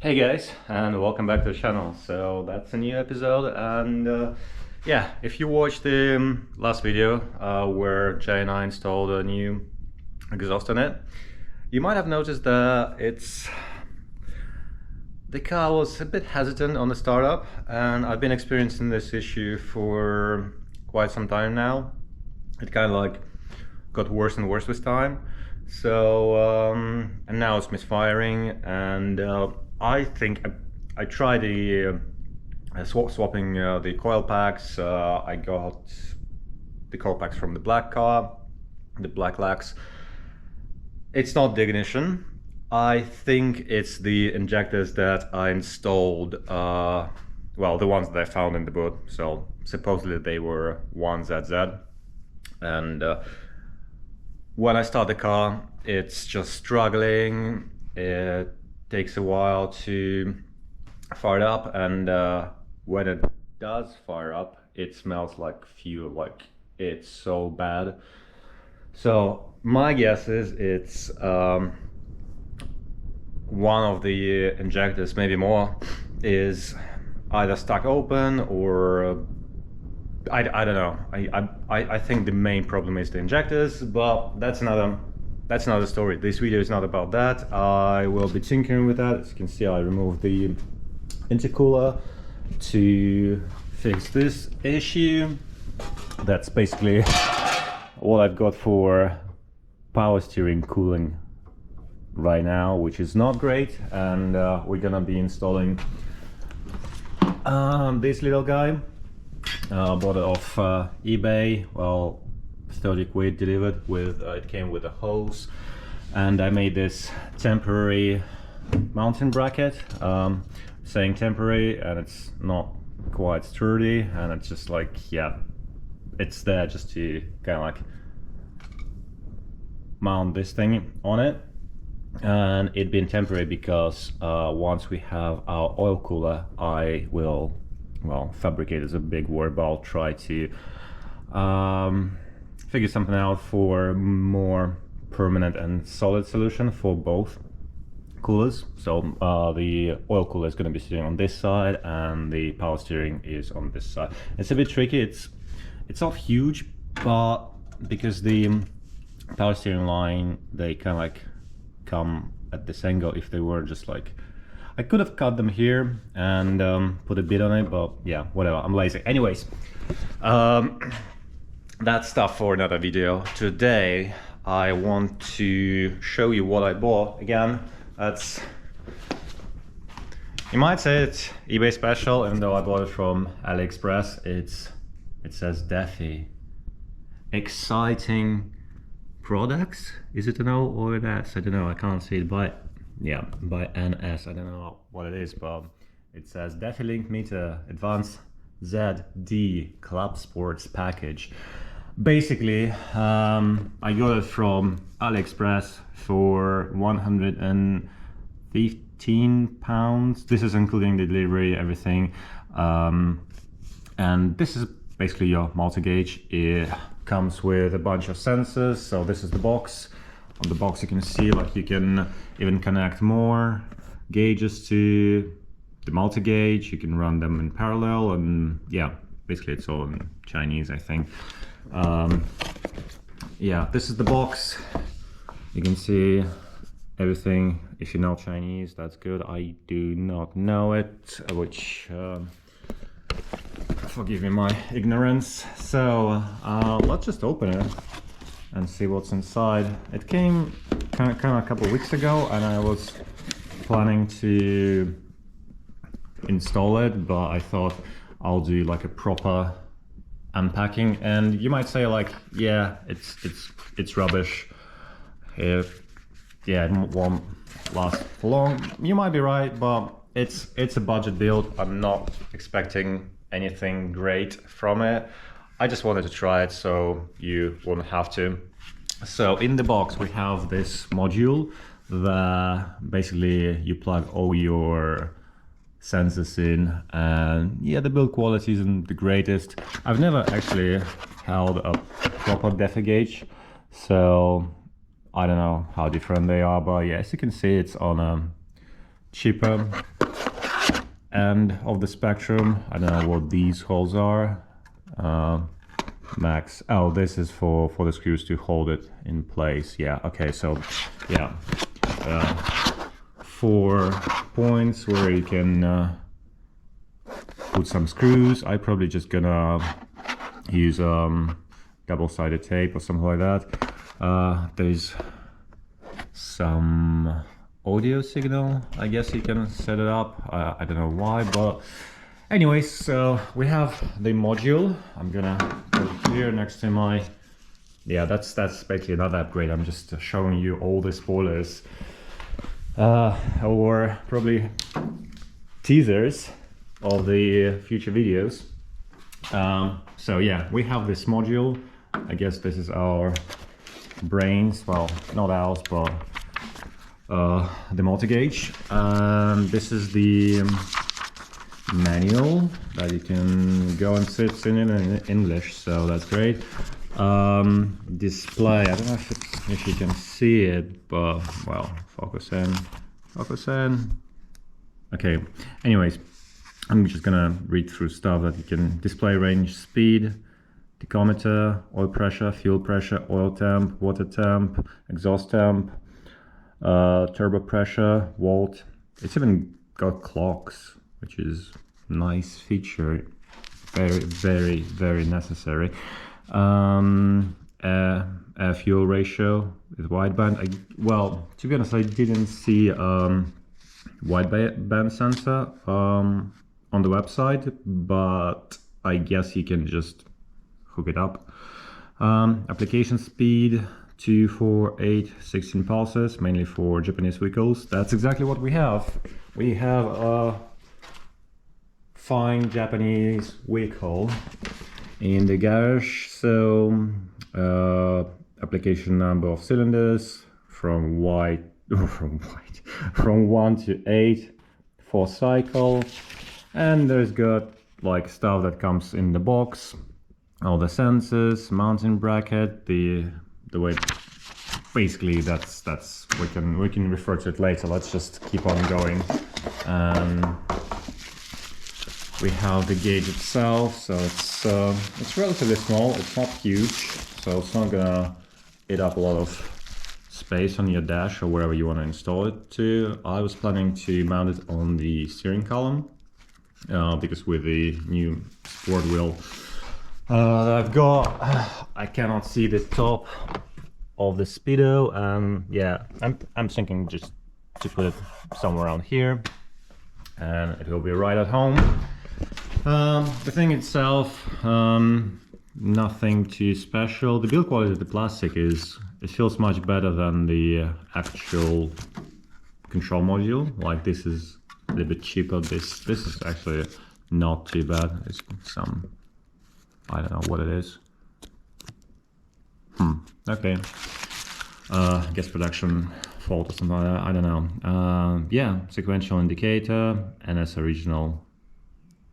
Hey guys, and welcome back to the channel. So that's a new episode, and yeah, if you watched the last video where Jay and I installed a new exhaust on it, you might have noticed that the car was a bit hesitant on the startup, and I've been experiencing this issue for quite some time now. It kind of like got worse and worse with time. So and now it's misfiring, and I think I tried the swapping the coil packs. I got the coil packs from the black car, the black lax. It's not the ignition. I think it's the injectors that I installed, well, the ones that I found in the boot. So supposedly they were 1ZZ, and when I start the car, it's just struggling. It takes a while to fire it up, and when it does fire up, it smells like fuel, like it's so bad. So my guess is it's one of the injectors, maybe more, is either stuck open or I don't know. I think the main problem is the injectors, but that's another story. This video is not about that. I will be tinkering with that. As you can see, I removed the intercooler to fix this issue. That's basically what I've got for power steering cooling right now, which is not great. And we're gonna be installing this little guy. Bought it off eBay. Well, 30 quid delivered with it came with a hose, and I made this temporary mounting bracket, saying temporary, and it's not quite sturdy, and it's just like, yeah, it's there just to kind of like mount this thing on it. And it's been temporary because once we have our oil cooler, I will, well, fabricate is a big word, but I'll try to figure something out for more permanent and solid solution for both coolers. So the oil cooler is going to be sitting on this side, and the power steering is on this side. It's a bit tricky. It's not huge, but because the power steering line, they kind of like come at this angle. If they were just like, I could have cut them here and put a bit on it, but yeah, whatever, I'm lazy. Anyways, that's stuff for another video. Today I want to show you what I bought. Again, that's, you might say it's eBay special, even though I bought it from AliExpress. It says Defi. Exciting products. Is it an O or an S? I don't know, I can't see it by, yeah, by NS. I don't know what it is, but it says Defi Link Meter Advanced ZD Club Sports Package. Basically, I got it from AliExpress for 115 pounds. This is including the delivery, everything. And this is basically your multi-gauge. It comes with a bunch of sensors. So this is the box. On the box you can see, like, you can even connect more gauges to the multi-gauge. You can run them in parallel, and yeah, basically it's all in Chinese, I think. Yeah, this is the box. You can see everything. If you know Chinese, that's good. I do not know it, which forgive me my ignorance. So let's just open it and see what's inside. It came kind of a couple of weeks ago, and I was planning to install it, but I thought I'll do like a proper unpacking. And you might say, like, yeah, it's rubbish. Yeah, it won't last for long. You might be right, but it's a budget build. I'm not expecting anything great from it. I just wanted to try it so you wouldn't have to. So in the box we have this module that basically you plug all your sensors in, and yeah, the build quality isn't the greatest. I've never actually held a proper Defi gauge, so I don't know how different they are, but yeah, as you can see, it's on a cheaper end of the spectrum. I don't know what these holes are. Max. Oh, this is for the screws to hold it in place. Yeah. Okay. So, yeah, 4 points where you can put some screws. I probably just gonna use double-sided tape or something like that. There's some audio signal. I guess you can set it up. I don't know why, but anyways, so we have the module. I'm gonna put it here next to my, yeah, that's basically not that great. I'm just showing you all the spoilers or probably teasers of the future videos. So yeah, we have this module. I guess this is our brains, well, not ours, but the multi-gauge. This is the manual that you can go and sit in English, so that's great. Display, I don't know if you can see it, but well, focus in. Okay, anyways, I'm just gonna read through stuff that you can display: range, speed, tachometer, oil pressure, fuel pressure, oil temp, water temp, exhaust temp, turbo pressure, volt. It's even got clocks, which is a nice feature, very necessary. Air fuel ratio with wideband. Well, to be honest, I didn't see wideband sensor on the website, but I guess you can just hook it up. Application speed 2, 4, 8, 16 pulses, mainly for Japanese vehicles. That's exactly what we have. We have a fine Japanese vehicle in the garage. So application number of cylinders from 1 to 8 for cycle, and there's got like stuff that comes in the box, all the sensors, mounting bracket, the way. Basically, that's we can refer to it later. Let's just keep on going. We have the gauge itself, so it's relatively small. It's not huge, so it's not gonna eat up a lot of space on your dash or wherever you want to install it to. I was planning to mount it on the steering column because with the new sport wheel that I've got, I cannot see the top of the speedo, and yeah, I'm thinking just to put it somewhere around here, and it will be right at home. The thing itself, nothing too special. The build quality of the plastic it feels much better than the actual control module. Like, this is a little bit cheaper. This is actually not too bad. It's some, I don't know what it is. Okay. I guess production fault or something like that. I don't know. Yeah, sequential indicator, NS original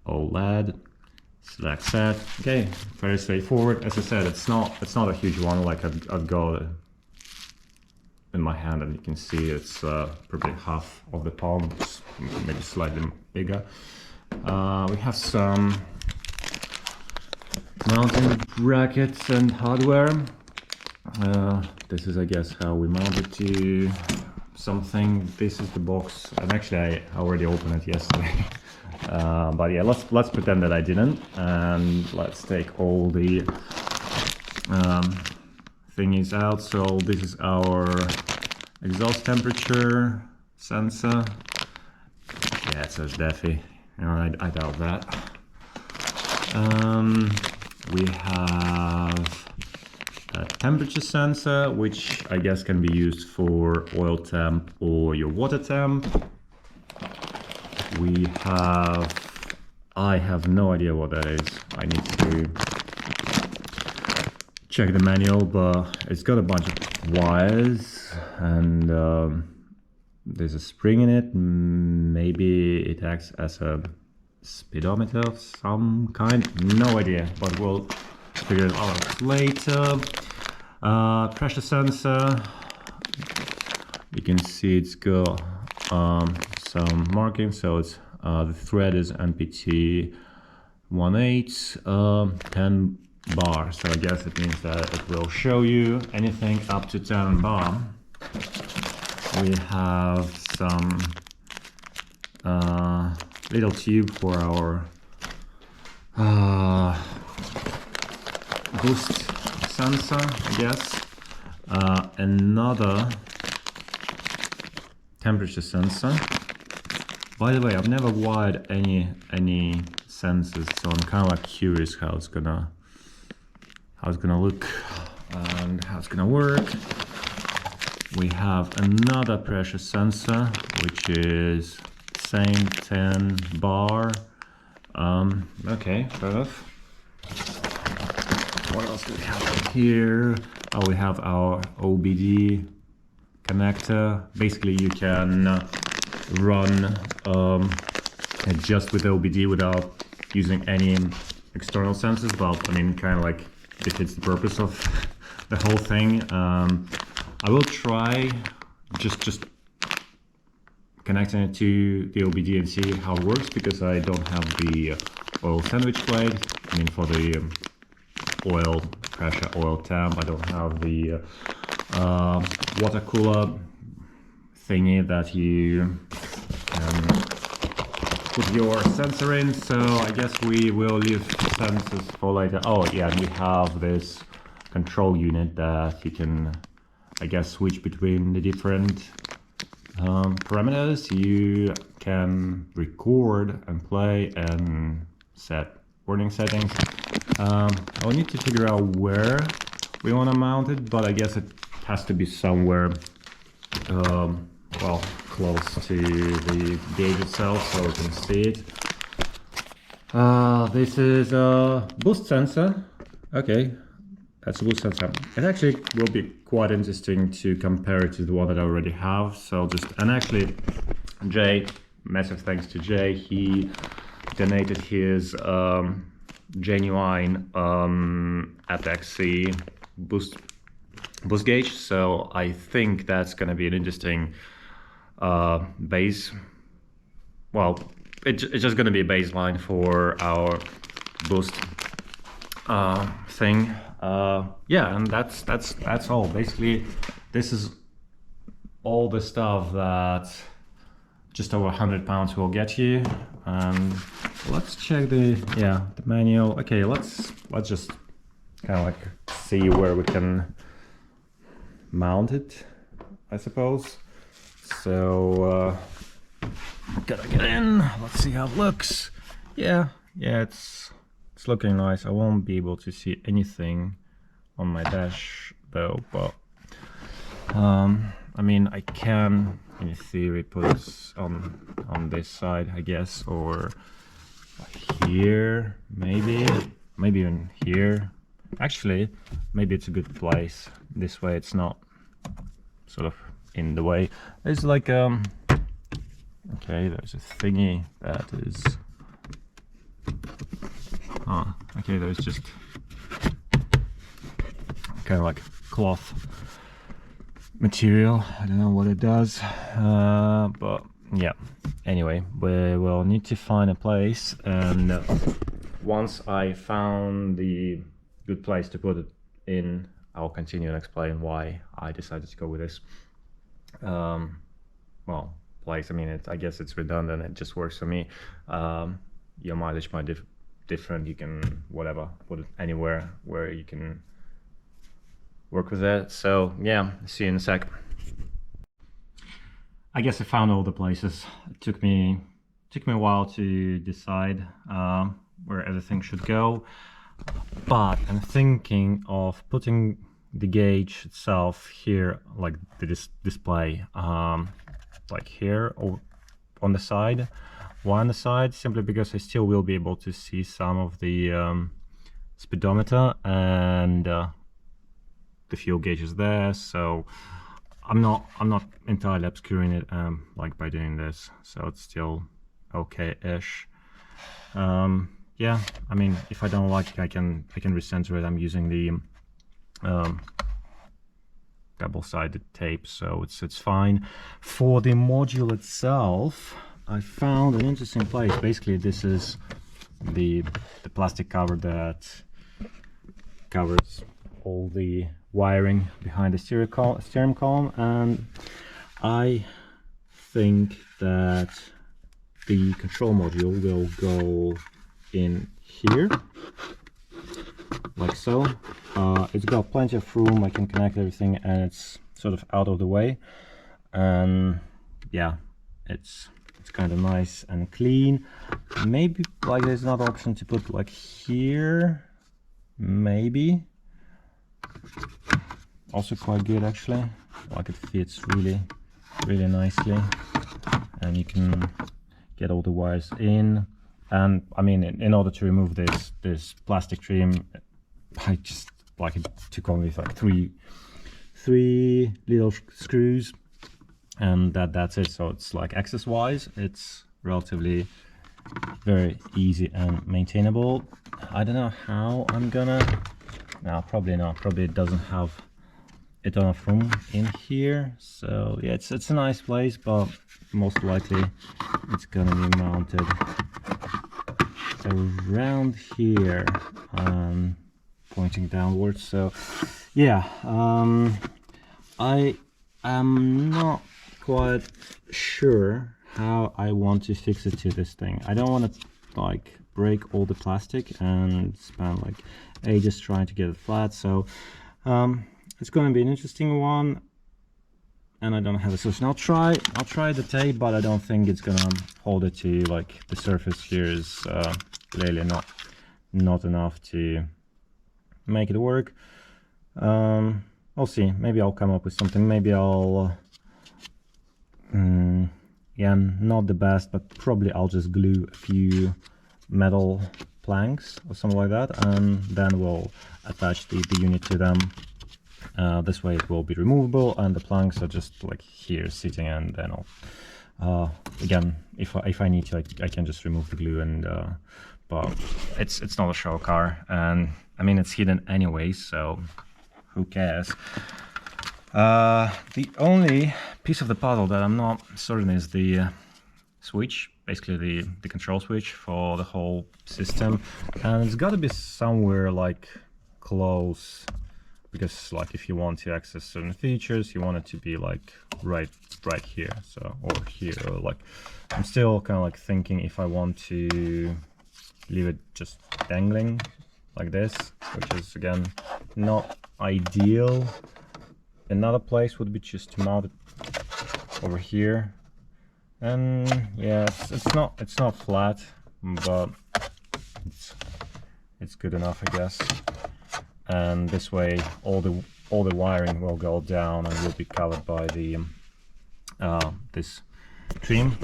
OLED. Select set. Okay, very straightforward. As I said, it's not a huge one. Like I've got it in my hand, and you can see it's probably half of the palm, maybe slightly bigger. We have some mounting brackets and hardware. This is, I guess, how we mount it to something. This is the box, and actually I already opened it yesterday. But yeah, let's pretend that I didn't, and let's take all the thingies out. So this is our exhaust temperature sensor. Yeah, it says Defi. Alright, I doubt that. We have a temperature sensor, which I guess can be used for oil temp or your water temp. I have no idea what that is. I need to check the manual, but it's got a bunch of wires, and there's a spring in it. Maybe it acts as a speedometer of some kind. No idea, but we'll figure it out later. Pressure sensor. You can see it's got some markings. So it's the thread is NPT 18 10 bar. So I guess it means that it will show you anything up to 10 bar. We have some little tube for our boost sensor, I guess. Another temperature sensor. By the way, I've never wired any sensors, so I'm kind of like curious how it's gonna look and how it's gonna work. We have another pressure sensor, which is same 10 bar. Okay, fair enough. What else do we have here? Oh, we have our OBD connector. Basically, you can run just with OBD without using any external sensors. But I mean, kind of like defeats the purpose of the whole thing. I will try just connecting it to the OBD and see how it works, because I don't have the oil sandwich blade. I mean, for the oil pressure oil temp, I don't have the water cooler thingy that you can put your sensor in. So I guess we will leave sensors for later. Oh yeah, and we have this control unit that you can, I guess, switch between the different parameters. You can record and play and set warning settings. I'll need to figure out where we want to mount it, but I guess it has to be somewhere well, close to the gauge itself so we can see it. This is a boost sensor. Okay, that's a boost sensor. It actually will be quite interesting to compare it to the one that I already have. So and actually, Jay, massive thanks to Jay, he donated his genuine FXC boost gauge. So I think that's going to be an interesting base. Well, it's just going to be a baseline for our boost thing. Yeah, and that's all. Basically, this is all the stuff that just over 100 pounds will get you. Let's check the manual. Okay, let's just kind of like see where we can mount it, I suppose. So gotta get in. Let's see how it looks. Yeah, it's looking nice. I won't be able to see anything on my dash though, but I mean, I can in theory put it on this side, I guess, or here, maybe even here. Actually, maybe it's a good place. This way it's not sort of in the way. It's like okay, there's a thingy that is okay, there's just kind of like cloth material. I don't know what it does, but yeah, anyway, we will need to find a place, and once I found the good place to put it in, I'll continue and explain why I decided to go with this well, place. I mean, I guess it's redundant, it just works for me. Your mileage might be different. You can whatever put it anywhere where you can work with it. So yeah, see you in a sec. I guess I found all the places. It took me a while to decide where everything should go, but I'm thinking of putting the gauge itself here, like the display, like here or on the side, one side, simply because I still will be able to see some of the speedometer and the fuel gauge is there. So I'm not entirely obscuring it like by doing this, so it's still okay-ish. Yeah, I mean, if I don't like it, I can recenter it. I'm using the double-sided tape, so it's fine. For the module itself, I found an interesting place. Basically, this is the plastic cover that covers all the wiring behind the steering column, and I think that the control module will go in here, like so. It's got plenty of room, I can connect everything, and it's sort of out of the way, and yeah, it's kind of nice and clean. Maybe like there's another option to put like here, maybe. Also quite good actually, like it fits really nicely, and you can get all the wires in. And I mean, in order to remove this plastic trim, I just like it took only like three little screws, and that's it. So it's like access wise, it's relatively very easy and maintainable. I don't know how I'm gonna, no, probably not, probably it doesn't have a ton of room in here. So yeah, it's a nice place, but most likely it's gonna be mounted around here, pointing downwards. So yeah, I am not quite sure how I want to fix it to this thing. I don't want to like break all the plastic and spend like ages trying to get it flat. So it's going to be an interesting one, and I don't have a solution. I'll try the tape, but I don't think it's gonna hold it to, like, the surface here is clearly not enough to make it work. I'll see, maybe I'll come up with something. Maybe I'll yeah, not the best, but probably I'll just glue a few metal planks or something like that, and then we'll attach the unit to them. This way it will be removable, and the planks are just like here sitting, and then I'll again, if I need to, I can just remove the glue. And but it's not a show car, and I mean it's hidden anyway, so who cares. The only piece of the puzzle that I'm not certain is the switch, basically the control switch for the whole system, and it's got to be somewhere like close, because like if you want to access certain features, you want it to be like right here, so, or here, or like, I'm still kind of like thinking if I want to leave it just dangling like this, which is again not ideal. Another place would be just to mount it over here, and yeah, it's not flat, but it's good enough, I guess. And this way all the wiring will go down and will be covered by the this trim.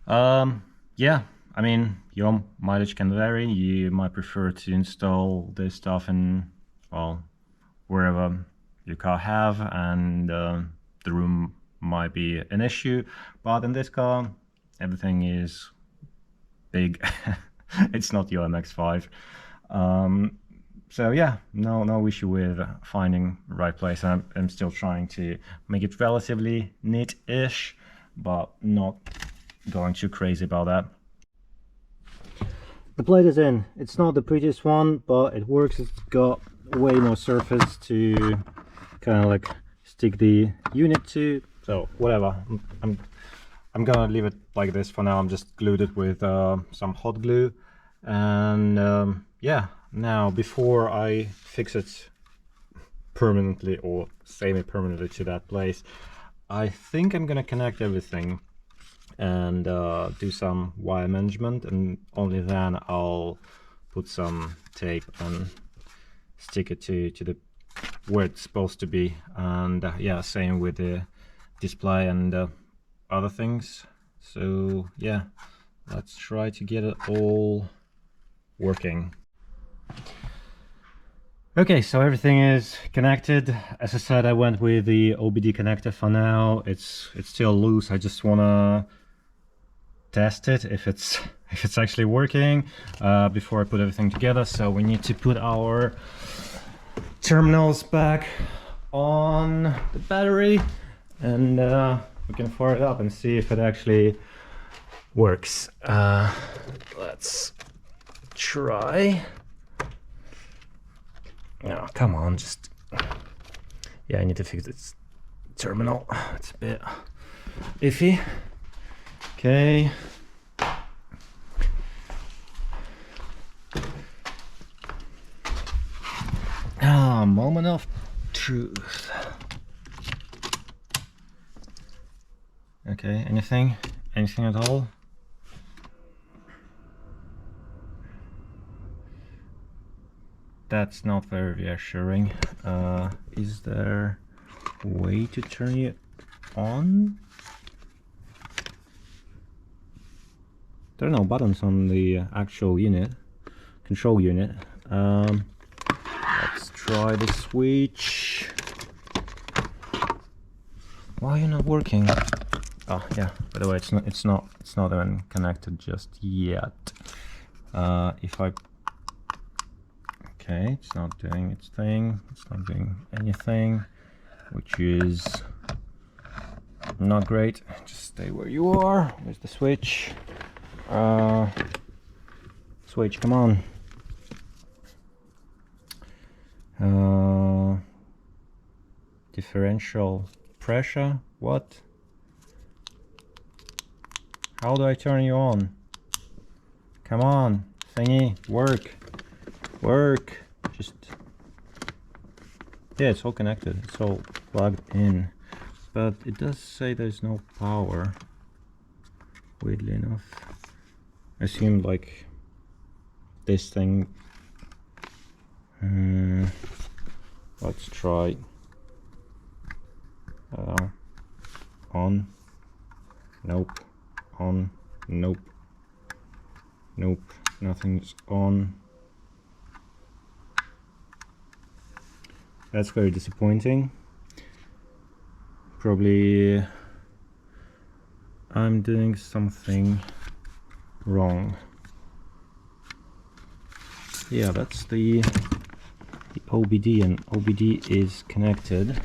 Yeah, I mean, your mileage can vary. You might prefer to install this stuff in, well, wherever your car have, and the room might be an issue, but in this car everything is big. It's not your MX-5. So yeah, no issue with finding the right place. I'm still trying to make it relatively neat-ish, but not going too crazy about that. The plate is in. It's not the prettiest one, but it works. It's got way more surface to kind of like stick the unit to. So whatever. I'm gonna leave it like this for now. I'm just glued it with some hot glue, and yeah. Now, before I fix it permanently or semi-permanently to that place, I think I'm gonna connect everything and do some wire management, and only then I'll put some tape and stick it to the where it's supposed to be. And yeah, same with the display and other things. So yeah, let's try to get it all working. Okay, so everything is connected. As I said, I went with the OBD connector for now. It's still loose. I just wanna test it if it's actually working before I put everything together. So we need to put our terminals back on the battery, and we can fire it up and see if it actually works. Let's try. No, come on, just... Yeah, I need to fix this terminal. It's a bit iffy. Okay. Moment of truth. Okay, anything at all? That's not very reassuring. Is there a way to turn it on? There are no buttons on the actual unit, control unit. Let's try the switch. Why are you not working? Oh yeah, by the way, it's not even connected just yet. If I... Okay, it's not doing its thing, it's not doing anything, which is not great. Just stay where you are. Where's the switch? Switch, come on. Differential pressure, what? How do I turn you on? Come on, thingy, work. Just... Yeah, it's all connected, it's all plugged in, but it does say there's no power, weirdly enough. I assumed like this thing... let's try on. Nope. On. Nope. Nope. Nothing's on. That's very disappointing. Probably I'm doing something wrong. Yeah, that's the OBD, and OBD is connected.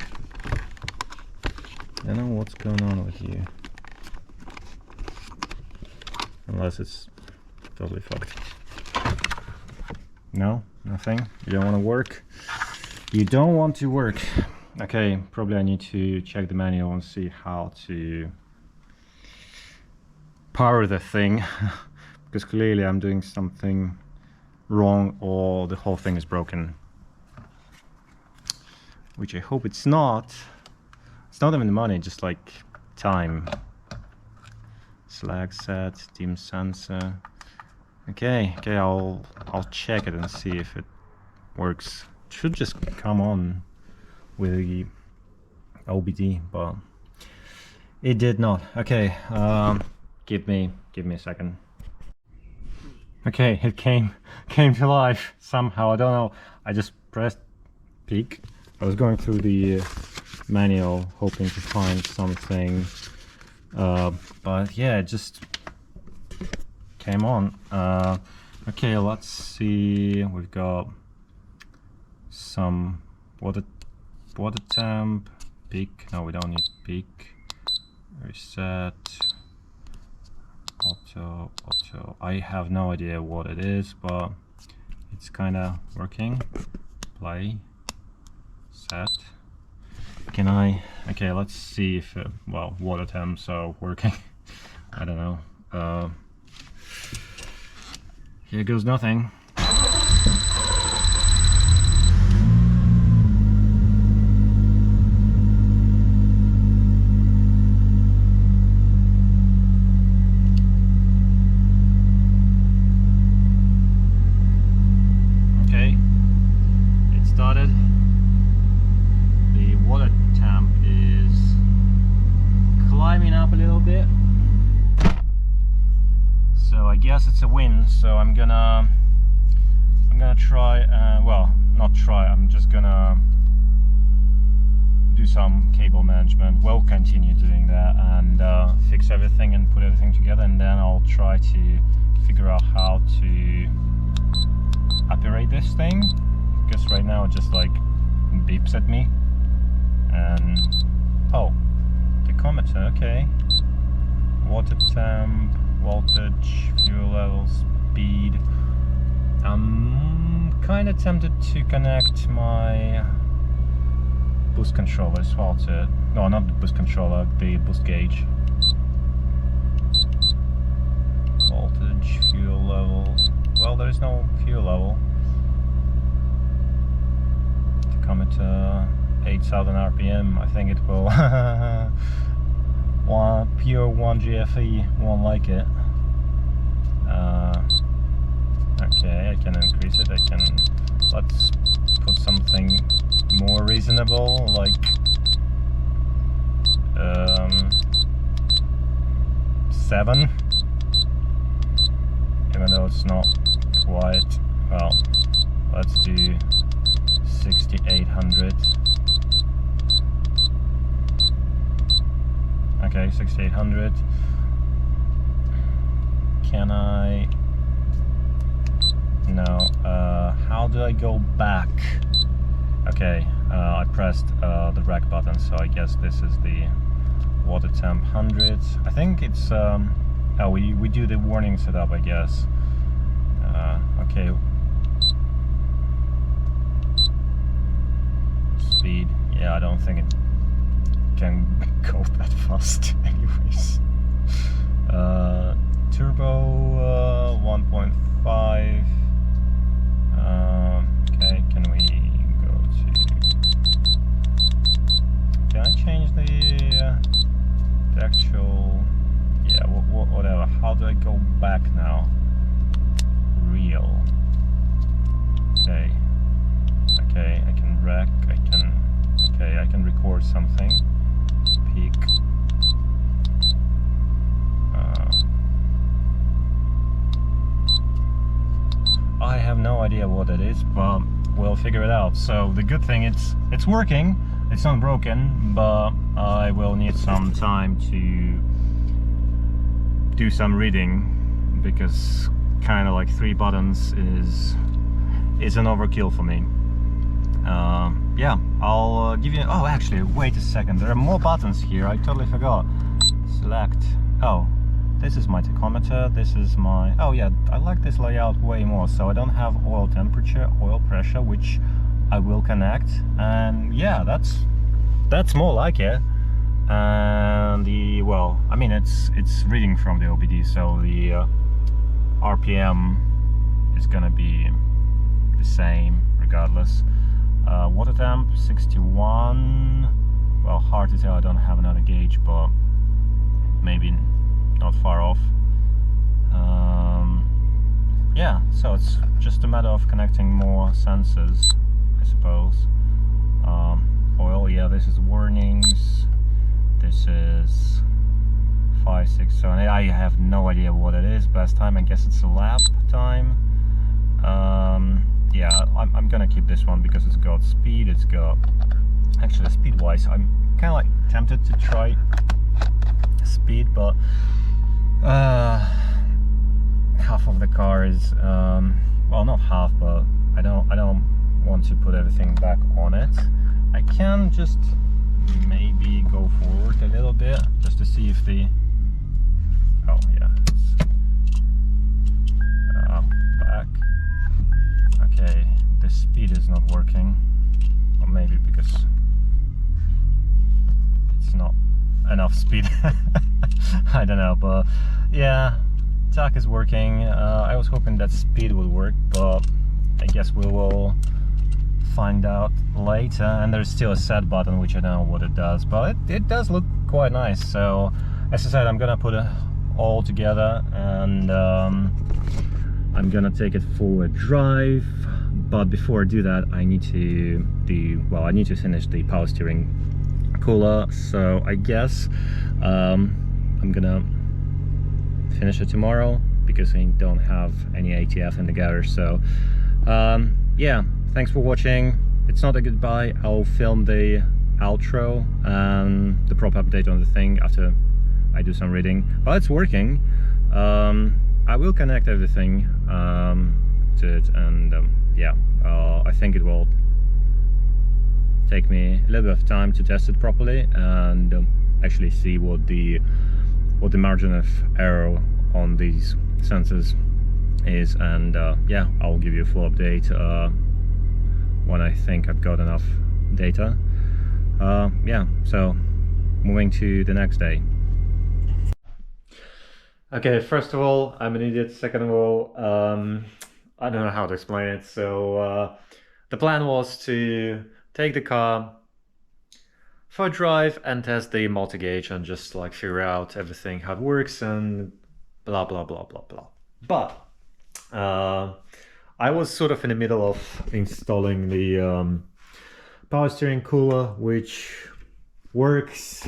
I don't know what's going on with you. Unless it's totally fucked. No? Nothing? You don't want to work? You don't want to work. Okay, probably I need to check the manual and see how to power the thing. Because clearly I'm doing something wrong, or the whole thing is broken. Which I hope it's not. It's not even money, just like time. Slag set, dim sensor. Okay, I'll check it and see if it works. It should just come on with the OBD, but it did not. Okay, give me a second. Okay, it came to life somehow. I don't know. I just pressed peek. I was going through the manual hoping to find something, but yeah, it just came on. Okay, let's see. We've got some water temp, peak. No, we don't need peak. Reset. Auto. I have no idea what it is, but it's kind of working. Play. Set. Can I? Okay, let's see if well, water temps are working. I don't know. Here goes nothing. Okay, it started. The water temp is climbing up a little bit. So I guess it's a win. So I'm gonna try, well, not try, I'm just gonna do some cable management. We'll continue doing that and fix everything and put everything together, and then I'll try to figure out how to operate this thing, because right now it just like beeps at me. and oh, tachometer, okay. Water temp, voltage, fuel level, speed. I'm kind of tempted to connect my boost controller as well to it. No, not the boost controller, the boost gauge. Voltage, fuel level. Well, there is no fuel level. Tachometer, 8,000 RPM. I think it will. Pure 1 GFE won't like it. Okay, I can increase it. Let's put something more reasonable, like 7. Even though it's not quite, well, let's do 6,800. Okay, 6,800. Can I? No. How do I go back? Okay, I pressed the rec button, so I guess this is the water temp 100. I think it's oh, we do the warning setup, I guess. Okay. Speed. Yeah, I don't think it can go that fast anyways. Turbo 1.5. Okay, can we go to... Can I change the actual... Yeah, whatever. How do I go back now? Real. Okay. Okay, I can rec, okay, I can record something. Peak. I have no idea what it is, but we'll figure it out. So the good thing, it's working, it's not broken, but I will need some time to do some reading, because kind of like 3 buttons is an overkill for me. Yeah, I'll give you... Oh, actually, wait a second, there are more buttons here, I totally forgot. Select... Oh, this is my tachometer, this is my... Oh yeah, I like this layout way more, so I don't have oil temperature, oil pressure, which I will connect, and yeah, that's more like it. And the... well, I mean, it's reading from the OBD, so the RPM is gonna be the same regardless. Water temp 61. Well, hard to tell, I don't have another gauge, but maybe not far off. Yeah, so it's just a matter of connecting more sensors, I suppose. Oil, yeah, this is warnings. This is 5, 6, 7, 8. I have no idea what it is. Best time, I guess it's a lap time. Yeah, I'm gonna keep this one because it's got speed, it's got... Actually, speed-wise, I'm kind of like tempted to try speed, but half of the car is... well, not half, but I don't want to put everything back on it. I can just maybe go forward a little bit, just to see if the... Oh, yeah. Back. Okay, the speed is not working, or maybe because it's not enough speed. I don't know, but yeah, TAC is working. I was hoping that speed would work, but I guess we will find out later. And there's still a set button, which I don't know what it does, but it does look quite nice. So as I said, I'm gonna put it all together, and I'm gonna take it for a drive. But before I do that, I need to finish the power steering cooler. So I guess I'm gonna finish it tomorrow, because I don't have any ATF in the garage. So yeah, thanks for watching. It's not a goodbye. I'll film the outro and the prop update on the thing after I do some reading. But it's working. I will connect everything to it, and yeah, I think it will take me a little bit of time to test it properly and actually see what the margin of error on these sensors is, and yeah, I'll give you a full update when I think I've got enough data. Yeah, so moving to the next day. Okay, first of all, I'm an idiot. Second of all, I don't know how to explain it. So the plan was to take the car for a drive and test the multi-gauge and just like figure out everything, how it works and blah blah blah blah blah. But I was sort of in the middle of installing the power steering cooler, which works,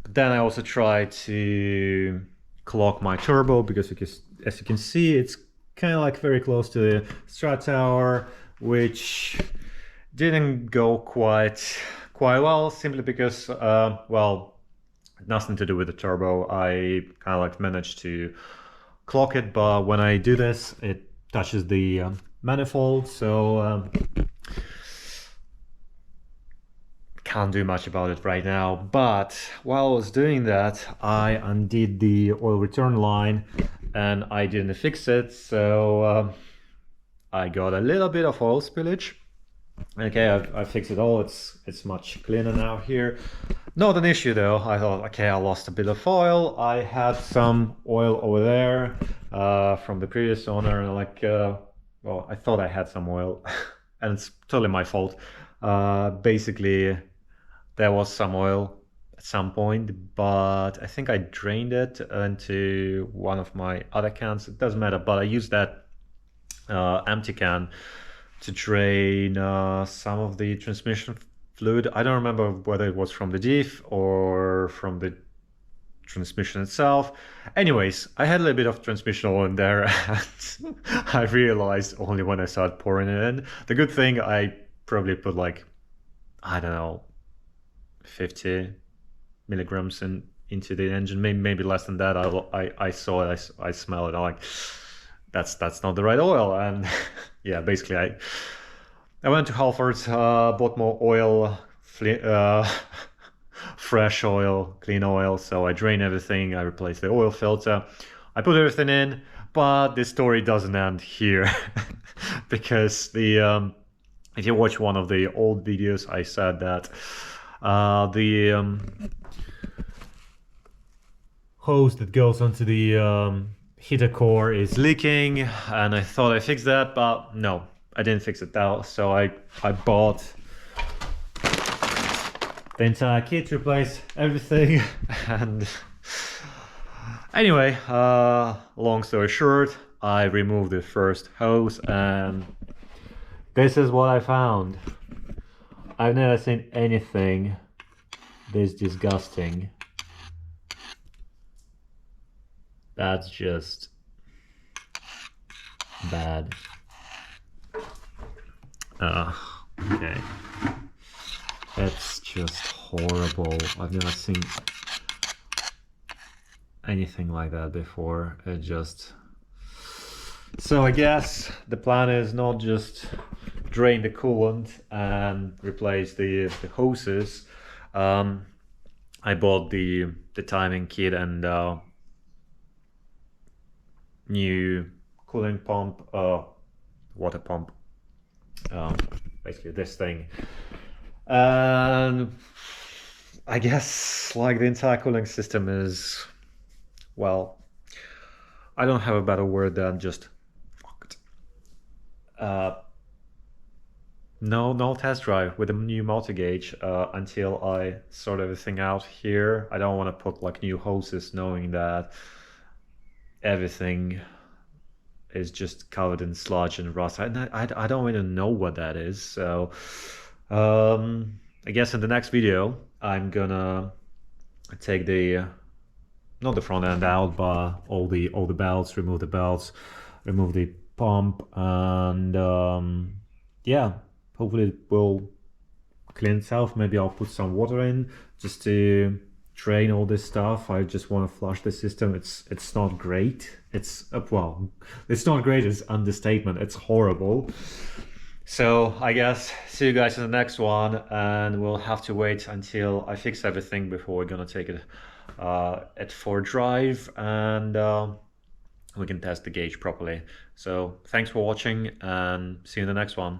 but then I also tried to clock my turbo because as you can see, it's kind of like very close to the strat tower, which didn't go quite well, simply because well, nothing to do with the turbo. I kind of like managed to clock it, but when I do this, it touches the manifold, so can't do much about it right now. But while I was doing that, I undid the oil return line and I didn't fix it, so I got a little bit of oil spillage. Okay, I fixed it all. It's much cleaner now here. Not an issue though. I thought, okay, I lost a bit of oil. I had some oil over there from the previous owner, and like, well, I thought I had some oil, and it's totally my fault. Basically, there was some oil at some point, but I think I drained it into one of my other cans. It doesn't matter, but I used that empty can to drain some of the transmission fluid. I don't remember whether it was from the diff or from the transmission itself. Anyways, I had a little bit of transmission oil in there, and I realized only when I started pouring it in. The good thing, I probably put like, I don't know, 50 milligrams into the engine, maybe less than that. I saw it, I smell it, I'm like, that's not the right oil. And yeah, basically I went to Halfords, bought more oil, fresh oil, clean oil. So I drained everything, I replaced the oil filter, I put everything in. But this story doesn't end here because the if you watch one of the old videos, I said that the hose that goes onto the heater core is leaking, and I thought I fixed that, but no, I didn't fix it now. So I bought the entire kit to replace everything. And anyway, long story short, I removed the first hose, and this is what I found. I've never seen anything this disgusting. That's just bad. Okay. That's just horrible. I've never seen anything like that before. It just... So I guess the plan is not just drain the coolant and replace the hoses. I bought the timing kit and new cooling pump, water pump, basically this thing. And I guess like the entire cooling system is, well, I don't have a better word than just fucked. No test drive with a new multi-gauge until I sort everything out here. I don't want to put like new hoses knowing that everything is just covered in sludge and rust. I don't even know what that is. So I guess in the next video I'm gonna take the not the front end out, but all the belts, remove the belts, remove the pump, and yeah, hopefully it will clean itself. Maybe I'll put some water in just to drain all this stuff. I just want to flush the system. It's not great. It's well, it's not great. It's understatement. It's horrible. So I guess see you guys in the next one, and we'll have to wait until I fix everything before we're gonna take it for a drive, and we can test the gauge properly. So thanks for watching, and see you in the next one.